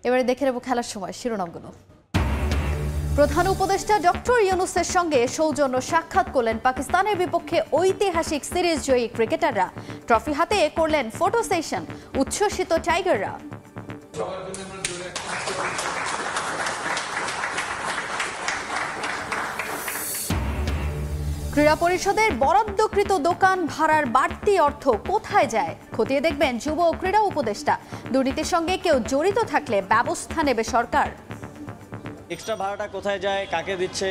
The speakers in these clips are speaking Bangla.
এবারে দেখে নেব খেলার সময় শিরোনামগুলো। প্রধান উপদেষ্টা ডক্টর ইউনূসের সঙ্গে সৌজন্য সাক্ষাৎ করলেন পাকিস্তানের বিপক্ষে ঐতিহাসিক সিরিজ জয়ী ক্রিকেটাররা। ট্রফি হাতে করলেন ফটো সেশন, উচ্ছ্বসিত টাইগাররা। ক্রীড়া পরিষদের বরাদ্দকৃত দোকান ভাড়ার বাড়তি অর্থ কোথায় যায় খতিয়ে দেখবেন যুব ও ক্রীড়া উপদেষ্টা। দুর্নীতির সঙ্গে কেউ জড়িত থাকলে ব্যবস্থা নেবে সরকার। এক্সট্রা ভাড়াটা কোথায় যায়, কাকে দিচ্ছে,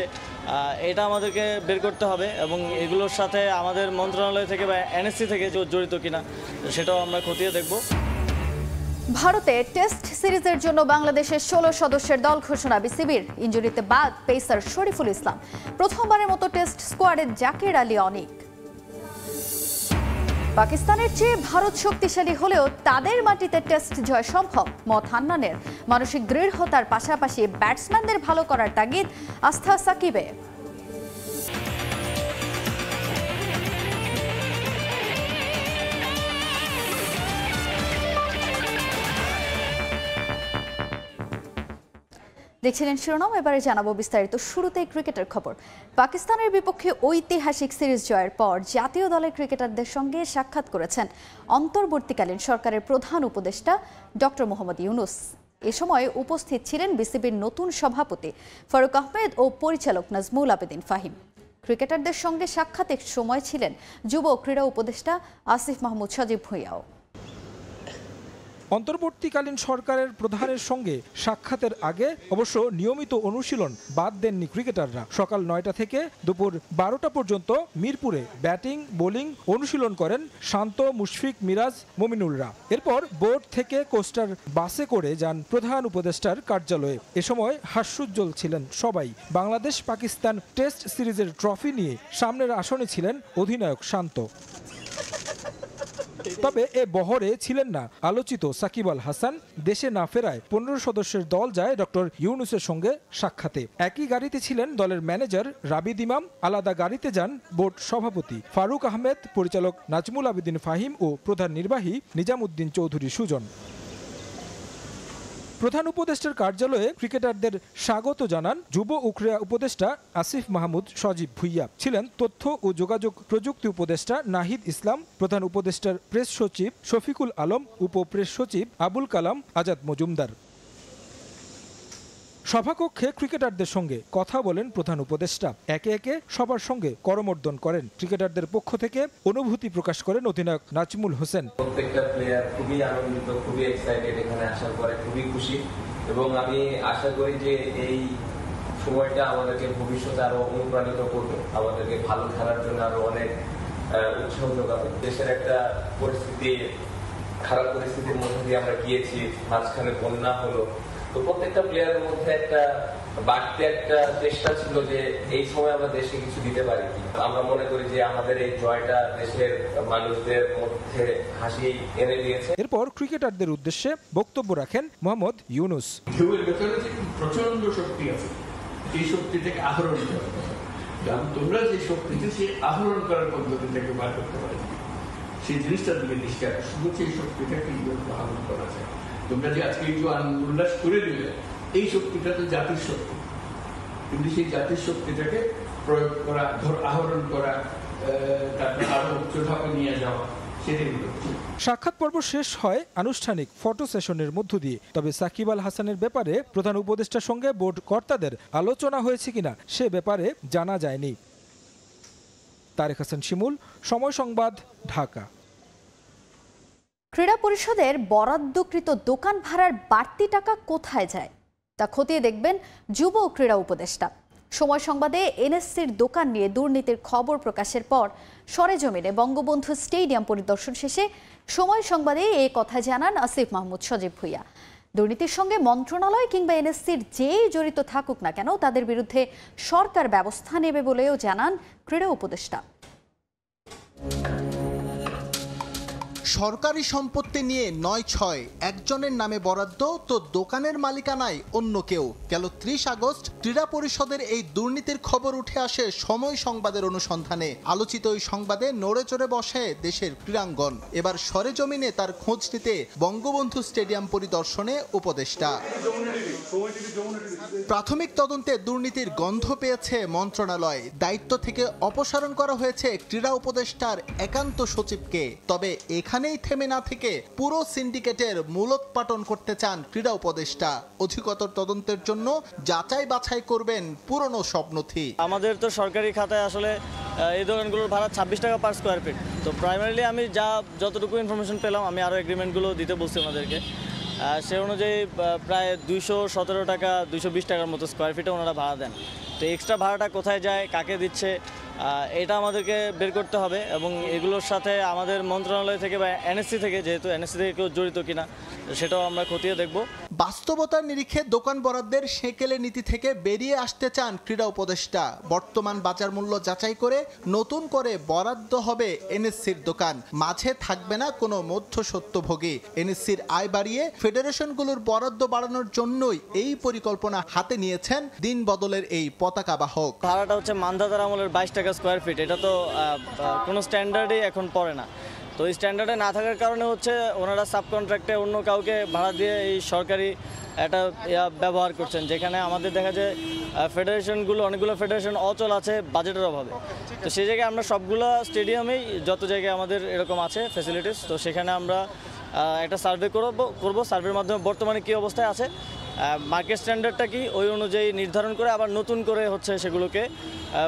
এটা আমাদেরকে বের করতে হবে এবং এগুলোর সাথে আমাদের মন্ত্রণালয় থেকে বা এনএসসি থেকে জড়িত কিনা সেটাও আমরা খতিয়ে দেখব। ভারতে টেস্ট সিরিজের জন্য বাংলাদেশের 16 সদস্যের দল ঘোষণা বিসিবির। ইনজুরিতে বাদ পেসার শরীফুল ইসলাম। প্রথমবারের মতো টেস্ট স্কোয়াডে জাকির আলী অনিক। পাকিস্তানের চেয়ে ভারত শক্তিশালী হলেও তাদের মাটিতে টেস্ট জয় সম্ভব মত হান্নানের। মানসিক দৃঢ়তার পাশাপাশি ব্যাটসম্যানদের ভালো করার তাগিদ আস্থা সাকিবে। দেখছিলেন শিরোনাম, এবারে জানাবো বিস্তারিত। শুরুতেই ক্রিকেটের খবর। পাকিস্তানের বিপক্ষে ঐতিহাসিক সিরিজ জয়ের পর জাতীয় দলের ক্রিকেটারদের সঙ্গে সাক্ষাৎ করেছেন অন্তর্বর্তীকালীন সরকারের প্রধান উপদেষ্টা ডক্টর মোহাম্মদ ইউনূস। এ সময় উপস্থিত ছিলেন বিসিবির নতুন সভাপতি ফারুক আহমেদ ও পরিচালক নাজমুল আবেদিন ফাহিম। ক্রিকেটারদের সঙ্গে সাক্ষাতের সময় ছিলেন যুব ও ক্রীড়া উপদেষ্টা আসিফ মাহমুদ সজীব ভুঁইয়াও। অন্তর্বর্তীকালীন সরকারের প্রধানের সঙ্গে সাক্ষাতের আগে অবশ্য নিয়মিত অনুশীলন বাদ দেননি ক্রিকেটাররা। সকাল 9টা থেকে দুপুর 12টা পর্যন্ত মিরপুরে ব্যাটিং বোলিং অনুশীলন করেন শান্ত, মুশফিক, মিরাজ, মমিনুলরা। এরপর বোর্ড থেকে কোস্টার বাসে করে যান প্রধান উপদেষ্টার কার্যালয়ে। এ সময় হাস্যোজ্জ্বল ছিলেন সবাই। বাংলাদেশ পাকিস্তান টেস্ট সিরিজের ট্রফি নিয়ে সামনের আসনে ছিলেন অধিনায়ক শান্ত। তবে এ বহরে ছিলেন না আলোচিত সাকিব আল হাসান। দেশে না ফেরায় 15 সদস্যের দল যায় ডক্টর ইউনূসের সঙ্গে সাক্ষাতে। একই গাড়িতে ছিলেন দলের ম্যানেজার রাবিদ ইমাম, আলাদা গাড়িতে যান বোর্ড সভাপতি ফারুক আহমেদ, পরিচালক নাজমুল আবেদিন ফাহিম ও প্রধান নির্বাহী নিজামুদ্দিন চৌধুরী সুজন। প্রধান উপদেষ্টার কার্যালয়ে ক্রিকেটারদের স্বাগত জানান যুব ও ক্রীড়া উপদেষ্টা আসিফ মাহমুদ সজীব ভুঁইয়া। ছিলেন তথ্য ও যোগাযোগ প্রযুক্তি উপদেষ্টা নাহিদ ইসলাম, প্রধান উপদেষ্টার প্রেস সচিব শফিকুল আলম, উপ প্রেস সচিব আবুল কালাম আজাদ মজুমদার। সভাকক্ষে ক্রিকেটারদের সঙ্গে কথা বলেন প্রধান উপদেষ্টা। একে একে সবার সঙ্গে করমর্দন করেন। ক্রিকেটারদের পক্ষ থেকে অনুভূতি প্রকাশ করেন অধিনায়ক নাজমুল হোসেন। প্রত্যেকটা প্লেয়ার খুবই আনন্দিত, খুবই এক্সাইটেড, এখানে আসার পরে খুবই খুশি এবং আমি আশা করি যে এই সময়টা আমাদেরকে ভবিষ্যতে আরো অনুপ্রাণিত করবে, আমাদেরকে ভালো খেলার জন্য আরো অনেক উৎসাহ যোগাবে। দেশের একটা পরিস্থিতি, খারাপ পরিস্থিতির মধ্যে দিয়ে আমরা গিয়েছি, মাঝখানে বন্যা হলো, তো প্রত্যেকটা প্লেয়ারের মধ্যে একটা বাড়তি একটা চেষ্টা ছিল যে এই সময় আমরা দেশে কিছু দিতে পারি। আমরা মনে করি যে আমাদের এই জয়টা দেশের মানুষদের মধ্যে হাসি এনে দিয়েছে। এরপর ক্রিকেটারদের উদ্দেশ্যে বক্তব্য রাখেন মোহাম্মদ ইউনূস। ঢেউয়ের ভেতরে যে প্রচন্ড শক্তি আছে, এই শক্তি থেকে আহরণ করা, তোমরা যে শক্তিতে সেই আহরণ করার পদ্ধতি থেকে বার করতে পারি, সেই জিনিসটার দিকে দৃষ্টি আকর্ষণ করছে। এই শক্তিটাকে আহরণ করা যায়। তোমরা যে আজকে একটু আনন্দ উল্লাস করে দিলে, এই শক্তিটা তো জাতির শক্তি, কিন্তু সেই জাতির শক্তিটাকে প্রয়োগ করা, আহরণ করা, তারপরে আরো উচ্চ ধাপে নিয়ে যাওয়া, সেটাই হচ্ছে। সাক্ষাৎ পর্ব শেষ হয় আনুষ্ঠানিক ফটো সেশনের মধ্য দিয়ে। তবে সাকিব আল হাসানের ব্যাপারে প্রধান উপদেষ্টার সঙ্গে বোর্ড কর্তাদের আলোচনা হয়েছে কিনা সে ব্যাপারে জানা যায়নি। তারেক হাসান শিমুল, সময় সংবাদ, ঢাকা। ক্রীড়া পরিষদের বরাদ্দকৃত দোকান ভাড়ার বাড়তি টাকা কোথায় যায় তা খতিয়ে দেখবেন যুব ও ক্রীড়া উপদেষ্টা। সময় সংবাদে এনএসসির দোকান নিয়ে দুর্নীতির খবর প্রকাশের পর সরেজমিনে বঙ্গবন্ধু স্টেডিয়াম পরিদর্শন শেষে সময় সংবাদে এই কথা জানান আসিফ মাহমুদ সজীব ভুঁইয়া। দুর্নীতির সঙ্গে মন্ত্রণালয় কিংবা এনএসসির যেই জড়িত থাকুক না কেন, তাদের বিরুদ্ধে সরকার ব্যবস্থা নেবে বলেও জানান ক্রীড়া উপদেষ্টা। সরকারি সম্পত্তি নিয়ে ৯/৬ একজনের নামে বরাদ্দ তো দোকানের মালিকানায় অন্য কেউ। গেল ৩০ আগস্ট ক্রীড়া পরিষদের এই দুর্নীতির খবর উঠে আসে সময় সংবাদের অনুসন্ধানে। আলোচিত ওই সংবাদে নড়ে চড়ে বসে দেশের ক্রীড়াঙ্গন। এবার সরেজমিনে তার খোঁজ নিতে বঙ্গবন্ধু স্টেডিয়াম পরিদর্শনে উপদেষ্টা। প্রাথমিক তদন্তে দুর্নীতির গন্ধ পেয়েছে মন্ত্রণালয়। দায়িত্ব থেকে অপসারণ করা হয়েছে ক্রীড়া উপদেষ্টার একান্ত সচিবকে। তবে এখানেই থেমে না থেকে পুরো সিন্ডিকেটের মূলোৎপাটন করতে চান ক্রীড়া উপদেষ্টা। অধিকতর তদন্তের জন্য যাচাই বাছাই করবেন পুরনো সব নথি। আমাদের তো সরকারি খাতায় আসলে এই দোকানগুলোর ভাড়া 26 টাকা পার স্কোয়ার ফিট। তো প্রাইমারিলি আমি যতটুকু ইনফরমেশন পেলাম, আমি আরও এগ্রিমেন্টগুলো দিতে বলছি ওনাদেরকে। সে অনুযায়ী প্রায় 217 টাকা 220 টাকার মতো স্কোয়ার ফিটে ওনারা ভাড়া দেন। তো এক্সট্রা ভাড়াটা কোথায় যায়, কাকে দিচ্ছে, এটা আমাদেরকে বের করতে হবে এবং এগুলোর সাথে আমাদের মন্ত্রণালয় থেকে বা এনএসসি থেকে, যেহেতু এনএসসি থেকে কেউ জড়িত কিনা সেটাও আমরা খতিয়ে দেখব। বাস্তবতার নিরিখে দোকান বরাদ্দের সেকেলে নীতি থেকে বেরিয়ে আসতে চান ক্রীড়া উপদেষ্টা। বর্তমান বাজার মূল্য যাচাই করে নতুন করে বরাদ্দ হবে এনএসসির দোকান। মাঝে থাকবে না কোনো মধ্যস্বত্বভোগী। এনএসসির আয় বাড়িয়ে ফেডারেশনগুলোর বরাদ্দ বাড়ানোর জন্যই এই পরিকল্পনা হাতে নিয়েছেন দিন বদলের এই পতাকা বাহক। ভাড়াটা হচ্ছে মান্ধাতার আমলের 22 টাকা স্কোয়ার ফিট। এটা তো কোনো স্ট্যান্ডার্ডই এখন পড়ে না। তো এই স্ট্যান্ডার্ডে না থাকার কারণে হচ্ছে ওনারা সাবকন্ট্রাক্টে অন্য কাউকে ভাড়া দিয়ে এই সরকারি একটা ব্যবহার করছেন, যেখানে আমাদের দেখা যায় ফেডারেশনগুলো, অনেকগুলো ফেডারেশন অচল আছে বাজেটের অভাবে। তো সেই জায়গায় আমরা সবগুলো স্টেডিয়ামেই যত জায়গায় আমাদের এরকম আছে ফ্যাসিলিটিস, তো সেখানে আমরা একটা সার্ভে করব। সার্ভের মাধ্যমে বর্তমানে কী অবস্থায় আছে, মার্কেট স্ট্যান্ডার্ডটা কি, ওই অনুযায়ী নির্ধারণ করে আবার নতুন করে হচ্ছে সেগুলোকে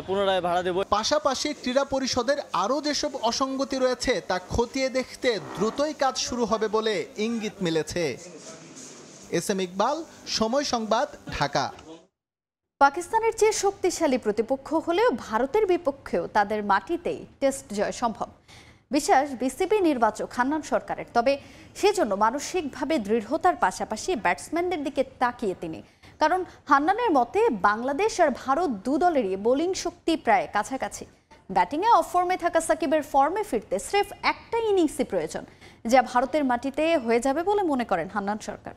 পুনরায় ভাড়া দেব। পাশাপাশি ক্রীড়া পরিষদের আরও যেসব অসঙ্গতি রয়েছে তা খতিয়ে দেখতে দ্রুতই কাজ শুরু হবে বলে ইঙ্গিত মিলেছে। এস.এম. ইকবাল, সময় সংবাদ, ঢাকা। পাকিস্তানের চেয়ে শক্তিশালী প্রতিপক্ষ হলেও ভারতের বিপক্ষেও তাদের মাটিতেই টেস্ট জয় সম্ভব, বিশ্বাস বিসিবি নির্বাচক হান্নান সরকারের। তবে সেজন্য মানসিকভাবে দৃঢ়তার পাশাপাশি ব্যাটসম্যানদের দিকে তাকিয়ে তিনি। কারণ হান্নানের মতে বাংলাদেশ আর ভারত দু দলেরই বোলিং শক্তি প্রায় কাছাকাছি। ব্যাটিংয়ে অফ ফর্মে থাকা সাকিবের ফর্মে ফিরতে স্রেফ একটা ইনিংসই প্রয়োজন, যা ভারতের মাটিতে হয়ে যাবে বলে মনে করেন হান্নান সরকার।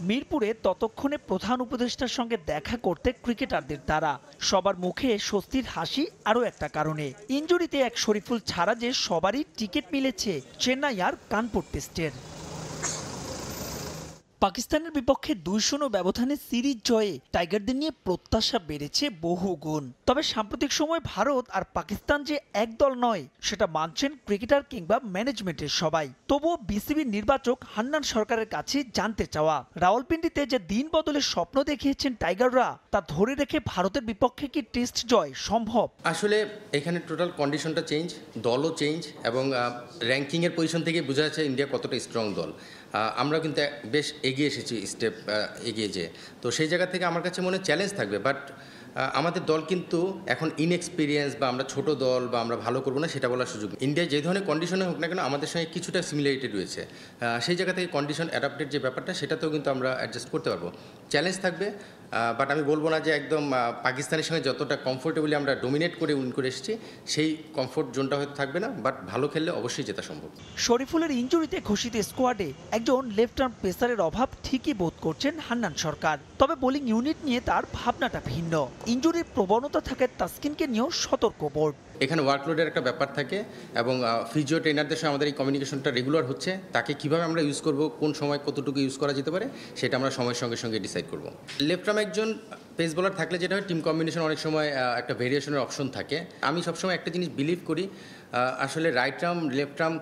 মিরপুরে ততক্ষণে প্রধান উপদেষ্টার সঙ্গে দেখা করতে ক্রিকেটারদের তারা। সবার মুখে স্বস্তির হাসি আরও একটা কারণে, ইনজুরিতে এক শরীফুল ছাড়া যে সবারই টিকিট মিলেছে চেন্নাই আর কানপুর টেস্টের। পাকিস্তানের বিপক্ষে 2-0 ব্যবধানে সিরিজ জয়ে টাইগারদের নিয়ে প্রত্যাশা বেড়েছে বহু গুণ। তবে সাম্প্রতিক সময় ভারত আর পাকিস্তান যে একদল নয় সেটা মানছেন ক্রিকেটার কিংবা ম্যানেজমেন্টের সবাই। তবুও বিসিবির নির্বাচক হান্নান সরকারের কাছে জানতে চাওয়া, রাওয়ালপিন্ডিতে যে দিন বদলের স্বপ্ন দেখিয়েছেন টাইগাররা তা ধরে রেখে ভারতের বিপক্ষে কি টেস্ট জয় সম্ভব? আসলে এখানে টোটাল কন্ডিশনটা চেঞ্জ, দলও চেঞ্জ, এবং র্যাঙ্কিংয়ের পজিশন থেকে বোঝা যাচ্ছে ইন্ডিয়া কতটা স্ট্রং দল। আমরা কিন্তু বেশ এগিয়ে এসেছি স্টেপ এগিয়ে যেয়ে। তো সেই জায়গা থেকে আমার কাছে মনে হয় চ্যালেঞ্জ থাকবে। বাট আমাদের দল কিন্তু এখন ইনএক্সপিরিয়েন্স বা আমরা ছোট দল বা আমরা ভালো করবো না সেটা বলার সুযোগ। ইন্ডিয়ায় যে ধরনের কন্ডিশনে হোক না কেন আমাদের সঙ্গে কিছুটা সিমিলারিটি রয়েছে। সেই জায়গা থেকে কন্ডিশন অ্যাডাপ্টেড যে ব্যাপারটা সেটাতেও কিন্তু আমরা অ্যাডজাস্ট করতে পারবো। চ্যালেঞ্জ থাকবে, বাট আমি বলবো না যে একদম পাকিস্তানের সঙ্গে যতটা কমফোর্টেবলি আমরা ডোমিনেট করে উইন করে এসেছি সেই কমফোর্ট জোনটা হয়তো থাকবে না, বাট ভালো খেললে অবশ্যই জেতা সম্ভব। শরীফুলের ইনজুরিতে ঘোষিত স্কোয়াডে একজন লেফট আর্ম পেসারের অভাব ঠিকই বোধ করছেন হান্নান সরকার। তবে বোলিং ইউনিট নিয়ে তার ভাবনাটা ভিন্ন। ইনজুরির প্রবণতা থাকায় তাসকিনকে নিয়েও সতর্ক বোর্ড। এখানে ওয়ার্কলোডের একটা ব্যাপার থাকে এবং ফিজিও ট্রেনারদের সঙ্গে আমাদের এই কমিউনিকেশনটা রেগুলার হচ্ছে। তাকে কিভাবে আমরা ইউজ করব, কোন সময় কতটুকু ইউজ করা যেতে পারে সেটা আমরা সময়ের সঙ্গে সঙ্গে ডিসাইড করব। লেফট আর্ম একজন পেস বোলার থাকলে যেটা হয় টিম কম্বিনেশন অনেক সময় একটা ভেরিয়েশনের অপশন থাকে। আমি সবসময় একটা জিনিস বিলিভ করি, আসলে রাইট আর্ম লেফট আর্ম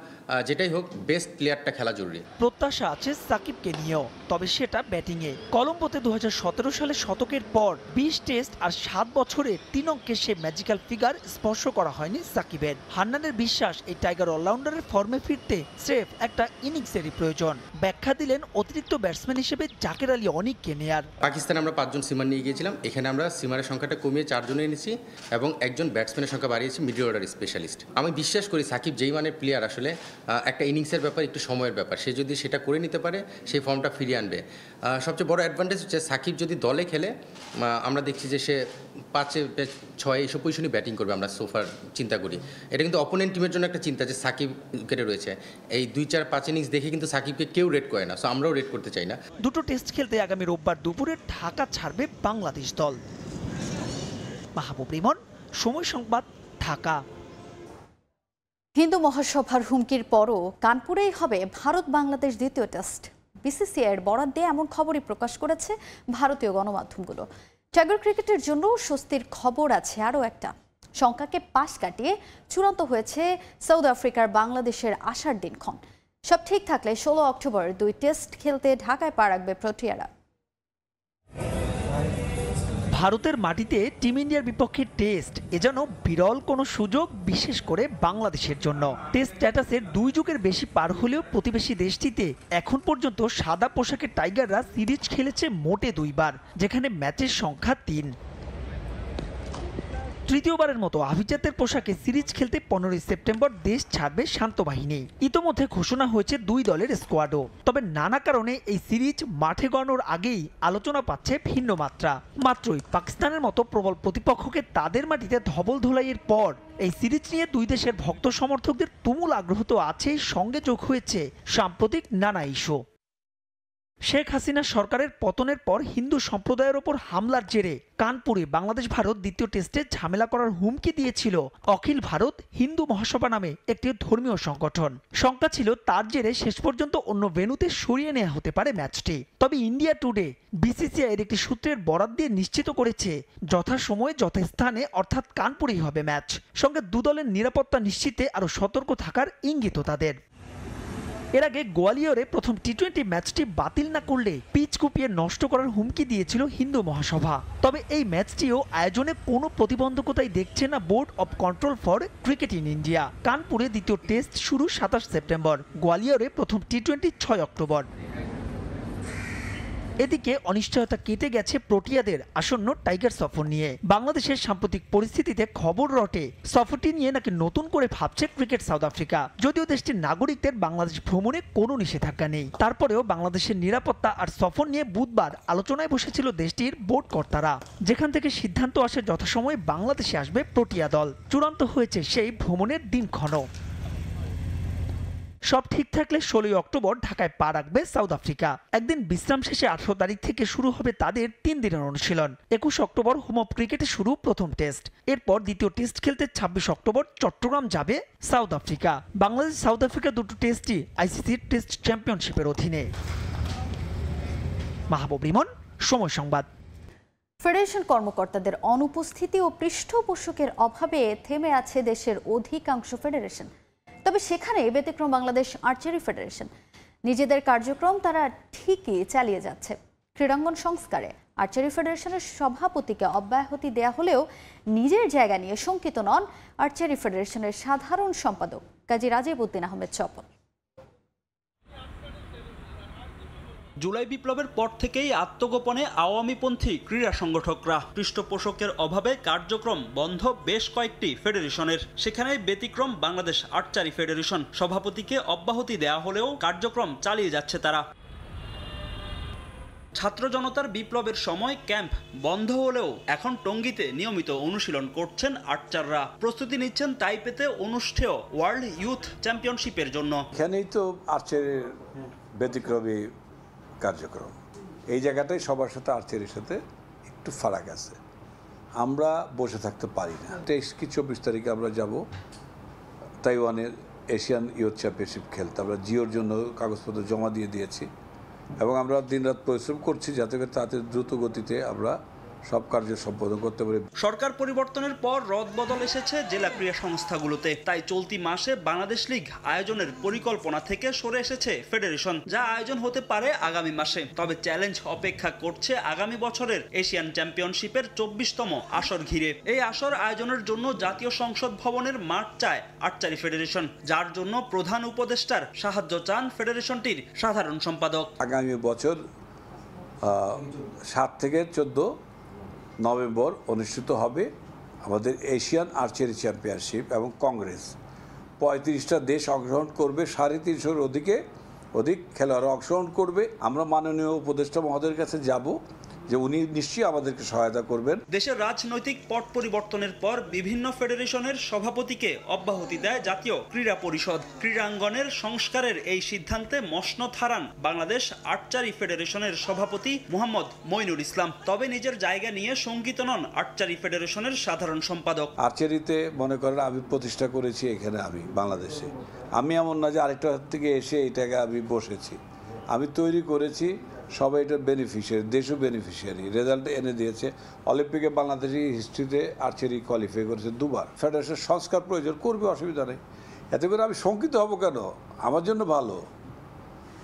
যেটাই হোক বেস্ট প্লেয়ারটা খেলা জরুরি। প্রত্যাশা আছে সাকিবকে নিয়েও, তবে সেটা ব্যাটিংয়ে। কলম্বোতে 2017 সালে শতকের পর 20 টেস্ট আর 7 বছরে 3 অঙ্কের সে ম্যাজিক্যাল ফিগার স্পর্শ করা হয়নি সাকিবের। হান্নানের বিশ্বাস এই টাইগার অলরাউন্ডারের ফর্মে ফিরতে স্রেফ একটা ইনিংসেরই প্রয়োজন। ব্যাখ্যা দিলেন অতিরিক্ত ব্যাটসম্যান হিসেবে জাকের আলী অনিককে নেয়ার। পাকিস্তানে আমরা 5 জন সিমার নিয়ে গিয়েছিলাম, এখানে আমরা সিমারের সংখ্যাটা কমিয়ে 4 জনে এনেছি এবং একজন ব্যাটসম্যানের সংখ্যা বাড়িয়েছি মিডল অর্ডার স্পেশালিস্ট। আমি বিশ্বাস করি সাকিব যেই মানের প্লেয়ার আসলে একটা ইনিংসের ব্যাপার একটু সময়ের ব্যাপার, সে যদি সেটা করে নিতে পারে সেই ফর্মটা ফিরিয়ে আনবে। সবচেয়ে বড় অ্যাডভান্টেজ হচ্ছে সাকিব যদি দলে খেলে আমরা দেখছি যে সে 5-6 এইসব পজিশনে ব্যাটিং করবে, আমরা সোফার চিন্তা করি। এটা কিন্তু অপোনেন্ট টিমের জন্য একটা চিন্তা যে সাকিব উইকেটে রয়েছে। এই 2-4-5 ইনিংস দেখে কিন্তু সাকিবকে কেউ রেট করে না, সো আমরাও রেট করতে চাই না। দুটো টেস্ট খেলতে আগামী রোববার দুপুরে ঢাকা ছাড়বে বাংলাদেশ দল। মাহবুব রিমন, সময় সংবাদ, ঢাকা। হিন্দু মহাসভার হুমকির পরও কানপুরেই হবে ভারত বাংলাদেশ দ্বিতীয় টেস্ট। বিসিসিআইয়ের বরাদ দিয়ে এমন খবরই প্রকাশ করেছে ভারতীয় গণমাধ্যমগুলো। টাইগার ক্রিকেটের জন্য স্বস্তির খবর আছে আরও একটা। শঙ্কাকে পাশ কাটিয়ে চূড়ান্ত হয়েছে সাউথ আফ্রিকার বাংলাদেশের আসার দিনক্ষণ। সব ঠিক থাকলে 16 অক্টোবর 2 টেস্ট খেলতে ঢাকায় পা রাখবে প্রোটিয়ারা। ভারতের মাটিতে টিম ইন্ডিয়ার বিপক্ষে টেস্ট এ যেন বিরল কোনো সুযোগ, বিশেষ করে বাংলাদেশের জন্য। টেস্ট স্ট্যাটাসের 2 যুগের বেশি পার হলেও প্রতিবেশী দেশটিতে এখন পর্যন্ত সাদা পোশাকে টাইগাররা সিরিজ খেলেছে মোটে 2 বার, যেখানে ম্যাচের সংখ্যা 3। তৃতীয়বারের মতো আভিজাত্যের পোশাকে সিরিজ খেলতে 15 সেপ্টেম্বর দেশ ছাড়বে শান্ত বাহিনী। ইতোমধ্যে ঘোষণা হয়েছে 2 দলের স্কোয়াডও। তবে নানা কারণে এই সিরিজ মাঠে গড়ানোর আগেই আলোচনা পাচ্ছে ভিন্ন মাত্রা। মাত্রই পাকিস্তানের মতো প্রবল প্রতিপক্ষকে তাদের মাটিতে ধবল ধোলাইয়ের পর এই সিরিজ নিয়ে 2 দেশের ভক্ত সমর্থকদের তুমুল আগ্রহ তো আছেই, সঙ্গে যোগ হয়েছে সাম্প্রতিক নানা ইস্যু। শেখ হাসিনা সরকারের পতনের পর হিন্দু সম্প্রদায়ের ওপর হামলার জেরে কানপুরে বাংলাদেশ ভারত দ্বিতীয় টেস্টে ঝামেলা করার হুমকি দিয়েছিল অখিল ভারত হিন্দু মহাসভা নামে একটি ধর্মীয় সংগঠন। শঙ্কা ছিল তার জেরে শেষ পর্যন্ত অন্য ভেন্যুতে সরিয়ে নেওয়া হতে পারে ম্যাচটি। তবে ইন্ডিয়া টুডে বিসিসিআইয়ের একটি সূত্রের বরাত দিয়ে নিশ্চিত করেছে যথাসময়ে যথাস্থানে অর্থাৎ কানপুরেই হবে ম্যাচ। সঙ্গে 2 দলের নিরাপত্তা নিশ্চিতে আরও সতর্ক থাকার ইঙ্গিত তাদের। এর আগে গোয়ালিয়রে প্রথম টি20 ম্যাচটি বাতিল না করলে পিচ কুপিয়ে নষ্ট করার হুমকি দিয়েছিল হিন্দু মহাসভা। তবে এই ম্যাচটিও আয়োজনে কোনো প্রতিবন্ধকতাই দেখছে না board of control for cricket in India. কানপুরে দ্বিতীয় টেস্ট শুরু 27 সেপ্টেম্বর, গোয়ালিয়রে প্রথম টি20 6 অক্টোবর। এদিকে অনিশ্চয়তা কেটে গেছে প্রোটিয়াদের আসন্ন টাইগার সফর নিয়ে। বাংলাদেশের সাম্প্রতিক পরিস্থিতিতে খবর রটে সফরটি নিয়ে নাকি নতুন করে ভাবছে ক্রিকেট সাউথ আফ্রিকা। যদিও দেশটির নাগরিকদের বাংলাদেশ ভ্রমণে কোনো নিষেধাজ্ঞা নেই, তারপরেও বাংলাদেশের নিরাপত্তা আর সফর নিয়ে বুধবার আলোচনায় বসেছিল দেশটির বোর্ড কর্তারা, যেখান থেকে সিদ্ধান্ত আসে যথাসময়ে বাংলাদেশে আসবে প্রোটিয়া দল। চূড়ান্ত হয়েছে সেই ভ্রমণের দিনক্ষণও। সব ঠিক থাকলে 16 অক্টোবর ঢাকায় পা রাখবে সাউথ আফ্রিকা। একদিন বিশ্রাম শেষে 18 তারিখ থেকে শুরু হবে তাদের 3 দিনের অনুশীলন। 21 অক্টোবর হোম অফ ক্রিকেটে শুরু প্রথম টেস্ট। এরপর দ্বিতীয় টেস্ট খেলতে 26 অক্টোবর চট্টগ্রাম যাবে South Africa. Bangladesh South Africa 2টো টেস্টই আইসিসির টেস্ট চ্যাম্পিয়নশিপের অধীনে। মাহবুব রিমন, সময় সংবাদ। ফেডারেশন কর্মকর্তাদের অনুপস্থিতি ও পৃষ্ঠপোষকের অভাবে থেমে আছে দেশের অধিকাংশ ফেডারেশন। তবে সেখানে ব্যতিক্রম বাংলাদেশ আর্চারি ফেডারেশন। নিজেদের কার্যক্রম তারা ঠিকই চালিয়ে যাচ্ছে। ক্রীড়াঙ্গন সংস্কারে আর্চারি ফেডারেশনের সভাপতিকে অব্যাহতি দেয়া হলেও নিজের জায়গা নিয়ে শঙ্কিত নন আর্চারি ফেডারেশনের সাধারণ সম্পাদক কাজী রাজীব উদ্দিন আহমেদ চপল। জুলাই বিপ্লবের পর থেকেই আত্মগোপনে আওয়ামীপন্থী ক্রীড়া সংগঠকরা। পৃষ্ঠপোষকের অভাবে কার্যক্রম বন্ধ বেশ কয়েকটি ফেডারেশনের। সেখানেই ব্যতিক্রম বাংলাদেশ আর্চারি ফেডারেশন। সভাপতিকে অব্যাহতি দেয়া হলেও কার্যক্রম চালিয়ে যাচ্ছে তারা। ছাত্র জনতার বিপ্লবের সময় ক্যাম্প বন্ধ হলেও এখন টঙ্গীতে নিয়মিত অনুশীলন করছেন আর্চাররা। প্রস্তুতি নিচ্ছেন তাইপেতে অনুষ্ঠেয় ওয়ার্ল্ড ইউথ চ্যাম্পিয়নশিপের জন্য। এখানেই তো আর্চারির ব্যতিক্রমী কার্যক্রম। এই জায়গাটাই সবার সাথে আর্চারির সাথে একটু ফারাক আছে। আমরা বসে থাকতে পারি না। 23 কি 24 তারিখে আমরা যাব তাইওয়ানের এশিয়ান ইউথ চ্যাম্পিয়নশিপ খেলতে। আমরা জিওর জন্য কাগজপত্র জমা দিয়ে দিয়েছি এবং আমরা দিনরাত পরিশ্রম করছি যাতে করে তাতে দ্রুত গতিতে আমরা সব কার্য সম্পাদন করতে পারি। সরকার পরিবর্তনের পর রদবদল এসেছে জেলা ক্রীড়া সংস্থাগুলোতে। তাই চলতি মাসে বাংলাদেশ লীগ আয়োজনের পরিকল্পনা থেকে সরে এসেছে ফেডারেশন, যা আয়োজন হতে পারে আগামী মাসে। তবে চ্যালেঞ্জ অপেক্ষা করছে আগামী বছরের এশিয়ান চ্যাম্পিয়নশিপের 24তম আসর ঘিরে। এই আসর আয়োজনের জন্য জাতীয় সংসদ ভবনের মাঠ চায় আর্চারি ফেডারেশন, যার জন্য প্রধান উপদেষ্টার সাহায্য চান ফেডারেশনটির সাধারণ সম্পাদক। আগামী বছর 7 থেকে 14 নভেম্বর অনুষ্ঠিত হবে আমাদের এশিয়ান আর্চারি চ্যাম্পিয়নশিপ এবং কংগ্রেস। 35টা দেশ অংশগ্রহণ করবে, 350-এর অধিক খেলোয়াড় অংশগ্রহণ করবে। আমরা মাননীয় উপদেষ্টা মহোদয়ের কাছে যাব যে উনি নিশ্চয়ই আমাদেরকে সহায়তা করবেন। দেশের রাজনৈতিক পট পরিবর্তনের পর বিভিন্ন ফেডারেশনের সভাপতিকে অব্যাহতি দেয় জাতীয় ক্রীড়া পরিষদ। ক্রীড়াঙ্গনের সংস্কারের এই সিদ্ধান্তে মসনদ হারান বাংলাদেশ আর্চারি ফেডারেশনের সভাপতি মোহাম্মদ মইনুল ইসলাম। তবে নিজের জায়গা নিয়ে শঙ্কিত নন আর্চারি ফেডারেশনের সাধারণ সম্পাদক। আর্চারিতে মনে করেন আমি প্রতিষ্ঠা করেছি এখানে, আমি বাংলাদেশে, আমি এমন না যে আরেকটা থেকে এসে এটাকে আমি বসেছি, আমি তৈরি করেছি, সবাই এটার বেনিফিশিয়ারি, দেশও বেনিফিশিয়ারি। রেজাল্ট এনে দিয়েছে। অলিম্পিকে বাংলাদেশি হিস্ট্রিতে আর্চারি কোয়ালিফাই করেছে 2 বার। ফেডারেশন সংস্কার প্রয়োজন করবে, অসুবিধা নেই। এতে করে আমি শঙ্কিত হব কেন? আমার জন্য ভালো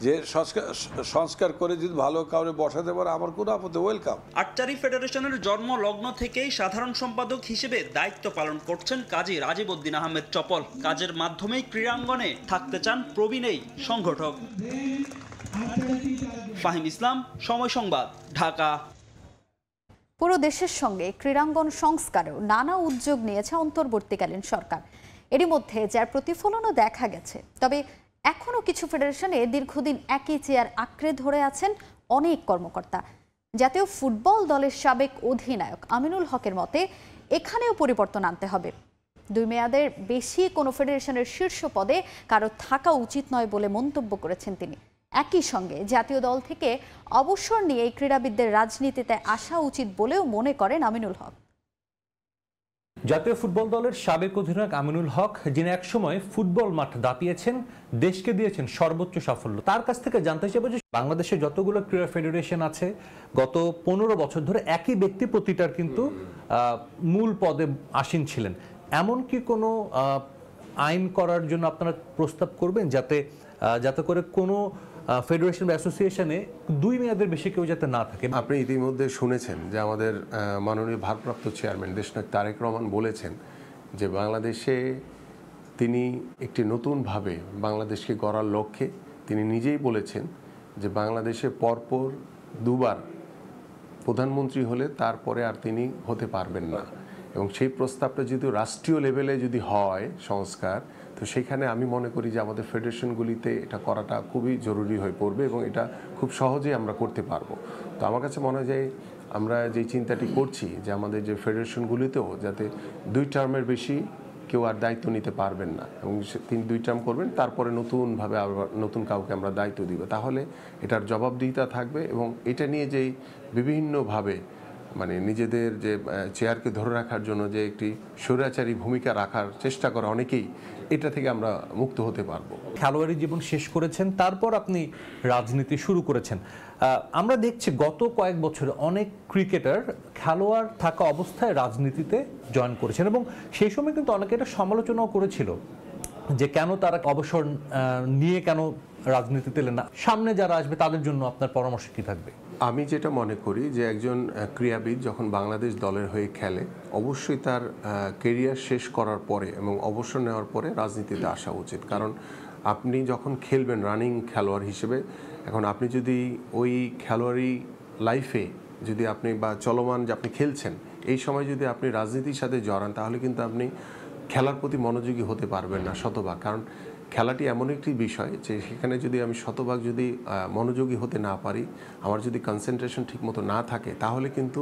যে সংস্কার করে যদি ভালো কাউরে বসাতে পারে, আমার কোনো আপত্তি, ওয়েলকাম। আর্চারি ফেডারেশনের জন্ম লগ্ন থেকেই সাধারণ সম্পাদক হিসেবে দায়িত্ব পালন করছেন কাজী রাজীব উদ্দিন আহমেদ চপল। কাজের মাধ্যমেই ক্রীড়াঙ্গনে থাকতে চান প্রবীণ এই সংগঠক। ফাহিম ইসলাম, সময় সংবাদ, ঢাকা। পুরো দেশের সঙ্গে ক্রীড়াঙ্গন সংস্কারেও নানা উদ্যোগ নিয়েছে অন্তর্বর্তীকালীন সরকার। এরই মধ্যে যার প্রতিফলনও দেখা গেছে। তবে এখনও কিছু ফেডারেশনে দীর্ঘদিন একই চেয়ার আঁকড়ে ধরে আছেন অনেক কর্মকর্তা। জাতীয় ফুটবল দলের সাবেক অধিনায়ক আমিনুল হকের মতে এখানেও পরিবর্তন আনতে হবে। 2 মেয়াদের বেশি কোনো ফেডারেশনের শীর্ষ পদে কারো থাকা উচিত নয় বলে মন্তব্য করেছেন তিনি। একই সঙ্গে জাতীয় দল থেকে অবসর নিয়ে ক্রীড়াবিদদের রাজনীতিতে আসা উচিত বলেও মনে করেন আমিনুল হক। জাতীয় ফুটবল দলের সাবেক অধিনায়ক আমিনুল হক, যিনি একসময় ফুটবল মাঠ দাপিয়েছেন, দেশকে দিয়েছেন সর্বোচ্চ সাফল্য, তার কাছ থেকে জানতে চাইব যে বাংলাদেশে যতগুলো ক্রীড়া ফেডারেশন আছে গত 15 বছর ধরে একই ব্যক্তি প্রতিটার কিন্তু মূল পদে আসীন ছিলেন। এমন কি কোনো আইন করার জন্য আপনারা প্রস্তাব করবেন যাতে করে কোনো ফেডারেশন বা অ্যাসোসিয়েশনে 2 মেয়াদের বেশি কেউ যাতে না থাকে? আপনি ইতিমধ্যে শুনেছেন যে আমাদের মাননীয় ভারপ্রাপ্ত চেয়ারম্যান দেশনায়ক তারেক রহমান বলেছেন যে বাংলাদেশে তিনি একটি নতুনভাবে বাংলাদেশকে গড়ার লক্ষ্যে তিনি নিজেই বলেছেন যে বাংলাদেশে পরপর 2 বার প্রধানমন্ত্রী হলে তারপরে আর তিনি হতে পারবেন না। এবং সেই প্রস্তাবটা যদি রাষ্ট্রীয় লেভেলে যদি হয় সংস্কার, তো সেখানে আমি মনে করি যে আমাদের ফেডারেশনগুলিতে এটা করাটা খুবই জরুরি হয়ে পড়বে এবং এটা খুব সহজেই আমরা করতে পারবো। তো আমার কাছে মনে হয় যে আমরা যে চিন্তাটি করছি যে আমাদের যে ফেডারেশনগুলিতেও যাতে 2 টার্মের বেশি কেউ আর দায়িত্ব নিতে পারবেন না এবং তিনি 2 টার্ম করবেন, তারপরে নতুনভাবে আবার নতুন কাউকে আমরা দায়িত্ব দিব, তাহলে এটার জবাবদিহিতা থাকবে। এবং এটা নিয়ে যেই বিভিন্নভাবে মানে নিজেদের যে চেয়ারকে ধরে রাখার জন্য যে একটি স্বৈরাচারী ভূমিকা রাখার চেষ্টা করে অনেকেই, এটা থেকে আমরা মুক্ত হতে পারবো। খেলোয়াড়ি জীবন শেষ করেছেন, তারপর আপনি রাজনীতি শুরু করেছেন। আমরা দেখছি গত কয়েক বছরে অনেক ক্রিকেটার খেলোয়াড় থাকা অবস্থায় রাজনীতিতে জয়েন করেছেন এবং সেই সময় কিন্তু অনেকে এটা সমালোচনাও করেছিল যে কেন তারা অবসর নিয়ে কেন রাজনীতিতে এলেন না। সামনে যারা আসবে তাদের জন্য আপনার পরামর্শ কি থাকবে? আমি যেটা মনে করি যে একজন ক্রীড়াবিদ যখন বাংলাদেশ দলের হয়ে খেলে, অবশ্যই তার কেরিয়ার শেষ করার পরে এবং অবসর নেওয়ার পরে রাজনীতিতে আসা উচিত। কারণ আপনি যখন খেলবেন রানিং খেলোয়াড় হিসেবে, এখন আপনি যদি ওই খেলোয়াড়ি লাইফে যদি আপনি বা চলমান যে আপনি খেলছেন, এই সময় যদি আপনি রাজনীতির সাথে জড়ান, তাহলে কিন্তু আপনি খেলার প্রতি মনোযোগী হতে পারবেন না শতভাগ। কারণ খেলাটি এমন একটি বিষয় যে সেখানে যদি আমি শতভাগ যদি মনোযোগী হতে না পারি, আমার যদি কনসেন্ট্রেশন ঠিকমতো না থাকে, তাহলে কিন্তু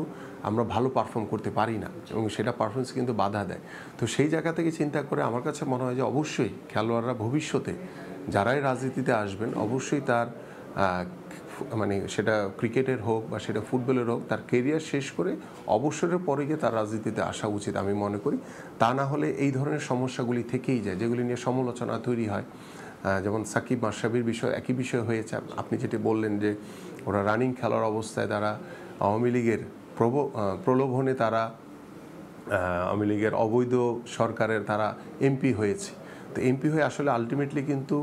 আমরা ভালো পারফর্ম করতে পারি না এবং সেটা পারফরমেন্স কিন্তু বাধা দেয়। তো সেই জায়গা থেকে চিন্তা করে আমার কাছে মনে হয় যে অবশ্যই খেলোয়াড়রা ভবিষ্যতে যারাই রাজনীতিতে আসবেন, অবশ্যই তার মানে সেটা ক্রিকেটের হোক বা সেটা ফুটবলের হোক, তার কেরিয়ার শেষ করে অবসরের পরে গিয়ে তার রাজনীতিতে আসা উচিত আমি মনে করি। তা না হলে এই ধরনের সমস্যাগুলি থেকেই যায়, যেগুলি নিয়ে সমালোচনা তৈরি হয়। যেমন সাকিব মাশরাফির বিষয় একই বিষয় হয়েছে। আপনি যেটি বললেন যে ওরা রানিং খেলার অবস্থায় তারা আওয়ামী লীগের প্রলোভনে তারা আওয়ামী লীগের অবৈধ সরকারের তারা এমপি হয়েছে। তো এমপি হয়ে আসলে আলটিমেটলি কিন্তু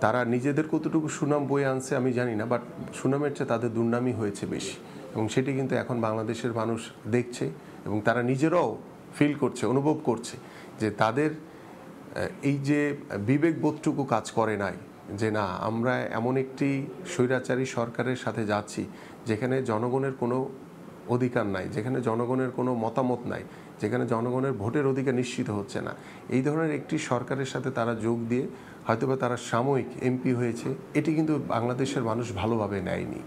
তারা নিজেদের কতটুকু সুনাম বয়ে আনছে আমি জানি না, বাট সুনামের চেয়ে তাদের দুর্নামই হয়েছে বেশি এবং সেটি কিন্তু এখন বাংলাদেশের মানুষ দেখছে এবং তারা নিজেরাও ফিল করছে, অনুভব করছে যে তাদের এই যে বিবেকবোধটুকু কাজ করে নাই, যে না আমরা এমন একটি স্বৈরাচারী সরকারের সাথে যাচ্ছি যেখানে জনগণের কোনো অধিকার নাই, যেখানে জনগণের কোনো মতামত নাই, যেখানে জনগণের ভোটের অধিকার নিশ্চিত হচ্ছে না, এই ধরনের একটি সরকারের সাথে তারা যোগ দিয়ে হয়তোবা তারা সাময়িক এমপি হয়েছে, এটি কিন্তু বাংলাদেশের মানুষ ভালোভাবে নেয়নি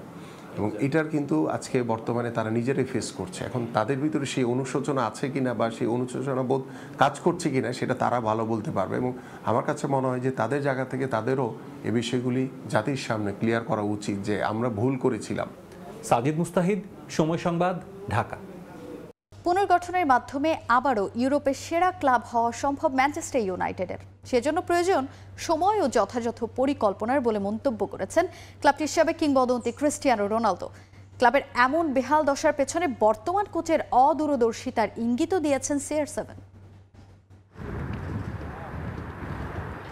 এবং এটার কিন্তু আজকে বর্তমানে তারা নিজেরাই ফেস করছে। এখন তাদের ভিতরে সেই অনুশোচনা আছে কিনা বা সেই অনুশোচনা বোধ কাজ করছে কিনা সেটা তারা ভালো বলতে পারবে এবং আমার কাছে মনে হয় যে তাদের জায়গা থেকে তাদেরও এ বিষয়গুলি জাতির সামনে ক্লিয়ার করা উচিত যে আমরা ভুল করেছিলাম। সাজিদ মুস্তাহিদ, সময় সংবাদ, ঢাকা। পুনর্গঠনের মাধ্যমে আবারও ইউরোপের সেরা ক্লাব হওয়া সম্ভব ম্যানচেস্টার ইউনাইটেডের। সেজন্য প্রয়োজন সময় ও যথাযথ পরিকল্পনার বলে মন্তব্য করেছেন ক্লাবটির সাবেক কিংবদন্তি ক্রিস্টিয়ানো রোনালদো। ক্লাবের এমন বেহাল দশার পেছনে বর্তমান কোচের অদূরদর্শিতার ইঙ্গিতও দিয়েছেন CR7।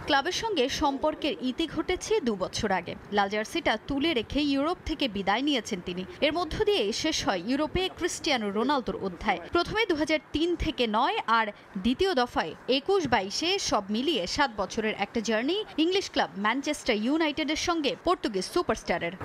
ক্লাবের সঙ্গে সম্পর্কের ইতি ঘটেছে 2 বছর আগে। লাল জার্সিটা তুলে রেখে ইউরোপ থেকে বিদায় নিয়েছেন তিনি। এর মধ্য দিয়ে শেষ হয় ইউরোপে ক্রিস্টিয়ানো রোনালদোর অধ্যায়। প্রথমে 2003 থেকে 9 আর দ্বিতীয় দফায় 21-22-এ সব মিলিয়ে 7 বছরের একটা জার্নি ইংলিশ ক্লাব ম্যানচেস্টার ইউনাইটেডের সঙ্গে পর্তুগিজ সুপারস্টারের।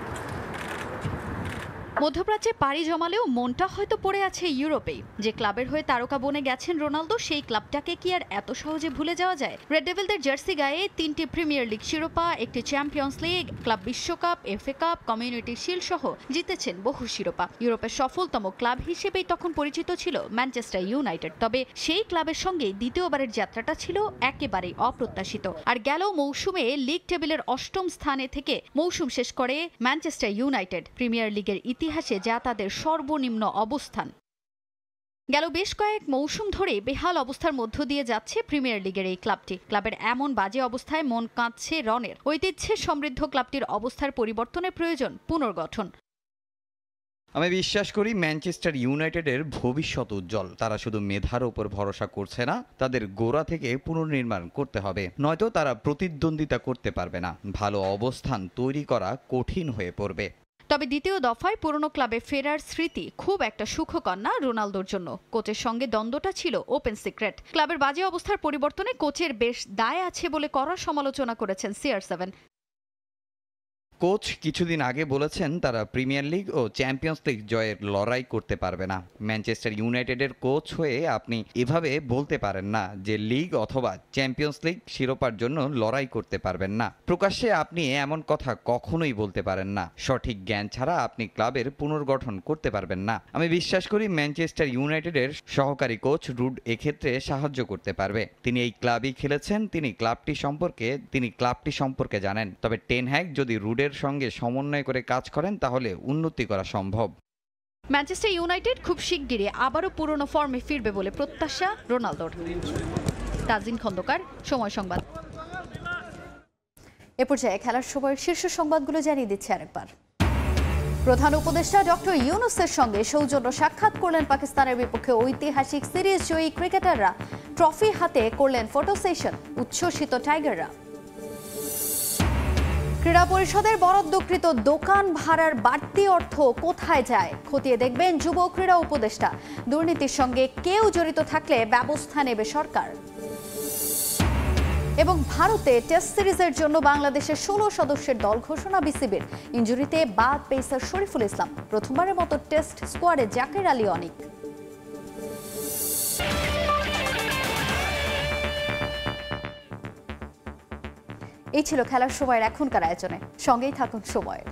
মধ্যপ্রাচ্যে পাড়ি জমালেও মনটা হয়তো পড়ে আছে ইউরোপেই। যে ক্লাবের হয়ে তারকা বনে গেছেন রোনালদো, সেই ক্লাবটাকে কি আর এত সহজে ভুলে যাওয়া যায়? রেড ডেভিলদের জার্সি গায়ে 3টি প্রিমিয়ার লিগ শিরোপা, একটি চ্যাম্পিয়ন্স লিগ, ক্লাব বিশ্বকাপ, FA কাপ, কমিউনিটি শিল্ড সহ জিতেছেন বহু শিরোপা। ইউরোপের সফলতম ক্লাব হিসেবেই তখন পরিচিত ছিল ম্যানচেস্টার ইউনাইটেড। তবে সেই ক্লাবের সঙ্গে দ্বিতীয়বারের যাত্রাটা ছিল একেবারেই অপ্রত্যাশিত। আর গেল মৌসুমে লিগ টেবিলের 8ম স্থানে থেকে মৌসুম শেষ করে ম্যানচেস্টার ইউনাইটেড। প্রিমিয়ার লিগের ইতিহাসে যা তাদের সর্বনিম্ন অবস্থান। গেল বেশ কয়েক মৌসুম ধরে বেহাল অবস্থার মধ্য দিয়ে যাচ্ছে প্রিমিয়ার লিগের এই ক্লাবটি। ক্লাবের এমন বাজে অবস্থায় মন কাঁদছে রনের। ঐতিহ্যে সমৃদ্ধ ক্লাবটির অবস্থার পরিবর্তনের প্রয়োজন পুনর্গঠন। আমি বিশ্বাস করি ম্যানচেস্টার ইউনাইটেডের ভবিষ্যৎ উজ্জ্বল। তারা শুধু মেধার উপর ভরসা করছে না, তাদের গোড়া থেকে পুনর্নির্মাণ করতে হবে, নয়তো তারা প্রতিদ্বন্দ্বিতা করতে পারবে না। ভালো অবস্থান তৈরি করা কঠিন হয়ে পড়বে। তবে দ্বিতীয় দফায় পুরনো ক্লাবে ফেরার স্মৃতি খুব একটা সুখকর না রোনালদোর জন্য। কোচের সঙ্গে দ্বন্দ্বটা ছিল ওপেন সিক্রেট। ক্লাবের বাজে অবস্থার পরিবর্তনে কোচের বেশ দায় আছে বলে কড়া সমালোচনা করেছেন CR7। কোচ কিছুদিন আগে বলেছেন তারা প্রিমিয়ার লিগ ও চ্যাম্পিয়ন্স লিগ জয়ের লড়াই করতে পারবে না। ম্যানচেস্টার ইউনাইটেডের কোচ হয়ে আপনি এভাবে বলতে পারেন না যে লিগ অথবা চ্যাম্পিয়ন্স লিগ শিরোপার জন্য লড়াই করতে পারবেন না। প্রকাশ্যে আপনি এমন কথা কখনোই বলতে পারেন না। সঠিক জ্ঞান ছাড়া আপনি ক্লাবের পুনর্গঠন করতে পারবেন না। আমি বিশ্বাস করি ম্যানচেস্টার ইউনাইটেডের সহকারী কোচ রুড এক্ষেত্রে সাহায্য করতে পারবে। তিনি এই ক্লাবই খেলেছেন, তিনি ক্লাবটি সম্পর্কে জানেন। তবে টেন হ্যাগ যদি রুডের সঙ্গে সমন্বয় করে কাজ করেন তাহলে উন্নতি করা সম্ভব। ম্যানচেস্টার ইউনাইটেড খুব শিগগিরই আবারও পুরনো ফর্মে ফিরবে বলে প্রত্যাশা রোনালদোর। তাজিন খন্দকার, সময় সংবাদ। এ পর্যায়ে খেলার সময়ের শীর্ষ সংবাদগুলো জানিয়ে দিচ্ছে আরেকবার। প্রধান উপদেষ্টা ডক্টর ইউনূসের সঙ্গে সৌজন্য সাক্ষাৎ করলেন পাকিস্তানের বিপক্ষে ঐতিহাসিক সিরিজ জয়ী ক্রিকেটাররা। ট্রফি হাতে করলেন ফটো সেশন, উচ্ছ্বসিত টাইগাররা। ক্রীড়া পরিষদের বরাদ্দকৃত দোকান ভাড়ার বাড়তি অর্থ কোথায় যায় খতিয়ে দেখবেন যুব ক্রীড়া উপদেষ্টা। দুর্নীতির সঙ্গে কেউ জড়িত থাকলে ব্যবস্থা নেবে সরকার। এবং ভারতে টেস্ট সিরিজের জন্য বাংলাদেশের 16 সদস্যের দল ঘোষণা বিসিবির। ইনজুরিতে বাদ পেসার শরীফুল ইসলাম। প্রথমবারের মতো টেস্ট স্কোয়াডে জাকির আলী অনিক। এই ছিল খেলার সময়ের এখনকার আয়োজনে। সঙ্গেই থাকুন সময়ের।